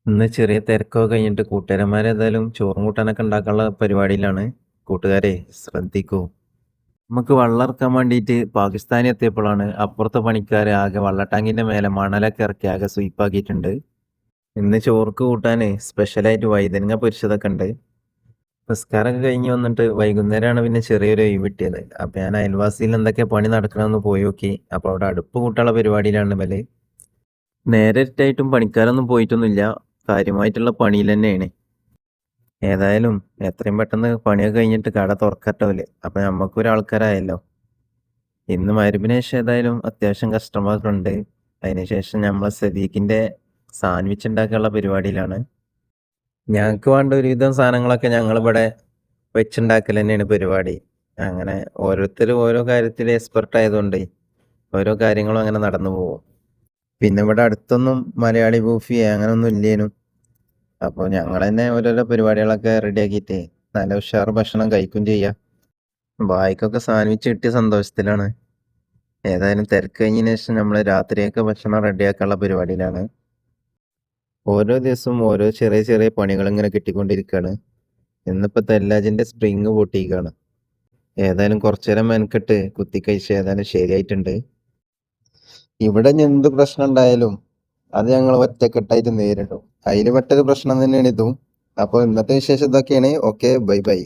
ഇന്ന് ചെറിയ തിരക്കൊക്കെ കഴിഞ്ഞിട്ട് കൂട്ടുകാരന്മാരേതായാലും ചോറും കൂട്ടാനൊക്കെ ഉണ്ടാക്കാനുള്ള പരിപാടിയിലാണ്. കൂട്ടുകാരെ ശ്രദ്ധിക്കൂ. നമുക്ക് വെള്ളം ഇറക്കാൻ വേണ്ടിയിട്ട് പാകിസ്ഥാനിൽ എത്തിയപ്പോഴാണ് അപ്പുറത്തെ പണിക്കാർ ആകെ വെള്ളട്ടാങ്കിന്റെ മേലെ മണലൊക്കെ ഇറക്കി ആകെ സ്വീപ്പാക്കിയിട്ടുണ്ട്. ഇന്ന് ചോർക്ക് കൂട്ടാന് സ്പെഷ്യലായിട്ട് വൈതനങ്ങ പൊരിച്ചതൊക്കെ ഉണ്ട്. നിസ്കാരമൊക്കെ കഴിഞ്ഞ് വന്നിട്ട് വൈകുന്നേരമാണ് പിന്നെ ചെറിയൊരു ഒഴിവ് കിട്ടിയത്. അപ്പൊ ഞാൻ അയൽവാസിയിൽ എന്തൊക്കെ പണി നടക്കണമെന്ന് പോയി നോക്കി. അപ്പൊ അവിടെ അടുപ്പ് കൂട്ടാനുള്ള പരിപാടിയിലാണ് ഇവല്. നേരെ ഇരുട്ടായിട്ടും പണിക്കാരൊന്നും പോയിട്ടൊന്നുമില്ല. കാര്യമായിട്ടുള്ള പണിയിൽ തന്നെയാണ്. ഏതായാലും എത്രയും പെട്ടെന്ന് പണിയൊക്കെ കഴിഞ്ഞിട്ട് കട തുറക്കട്ടോല്. അപ്പൊ നമ്മക്കൊരാൾക്കാരായല്ലോ. ഇന്ന് മഗ്‌രിബിന് ശേഷം ഏതായാലും അത്യാവശ്യം കസ്റ്റമറൊക്കെ ഉണ്ട്. അതിനുശേഷം നമ്മളെ സദീഖിന്റെ സാൻഡ്വിച്ച് ഉണ്ടാക്കാനുള്ള പരിപാടിയിലാണ്. ഞങ്ങൾക്ക് വേണ്ട ഒരുവിധം സാധനങ്ങളൊക്കെ ഞങ്ങളിവിടെ വെച്ചുണ്ടാക്കൽ തന്നെയാണ് പരിപാടി. അങ്ങനെ ഓരോരുത്തരും ഓരോ കാര്യത്തിൽ എക്സ്പെർട്ട് ആയതുകൊണ്ട് ഓരോ കാര്യങ്ങളും അങ്ങനെ നടന്നു പോകും. പിന്നെ ഇവിടെ അടുത്തൊന്നും മലയാളി ബൂഫി അങ്ങനൊന്നും ഇല്ലേനും. അപ്പോൾ ഞങ്ങൾ തന്നെ ഓരോരോ പരിപാടികളൊക്കെ റെഡിയാക്കിയിട്ട് നല്ല ഉഷാർ ഭക്ഷണം കഴിക്കും ചെയ്യാം. ഭായിക്കൊക്കെ സാൻഡ്വിച്ച് കിട്ടിയ സന്തോഷത്തിലാണ്. ഏതായാലും തിരക്ക് കഴിഞ്ഞതിന് ശേഷം നമ്മൾ രാത്രിയൊക്കെ ഭക്ഷണം റെഡിയാക്കാനുള്ള പരിപാടിയിലാണ്. ഓരോ ദിവസവും ഓരോ ചെറിയ ചെറിയ പണികൾ ഇങ്ങനെ കിട്ടിക്കൊണ്ടിരിക്കുകയാണ്. ഇന്നിപ്പോൾ തെല്ലാജിന്റെ സ്പ്രിങ് പൊട്ടിയിരിക്കുകയാണ്. ഏതായാലും കുറച്ചു നേരം മെനക്കെട്ട് കുത്തിക്കഴിച്ച് ഏതായാലും ശരിയായിട്ടുണ്ട്. ഇവിടെ ഇനി എന്ത് പ്രശ്നം ഉണ്ടായാലും അത് ഞങ്ങൾ ഒറ്റക്കെട്ടായിട്ട് നേരിടും. അതിൽ പെട്ടൊരു പ്രശ്നം തന്നെയാണ് ഇതും. അപ്പോൾ ഇന്നത്തെ വിശേഷം ഇതൊക്കെയാണ്. Okay, bye bye.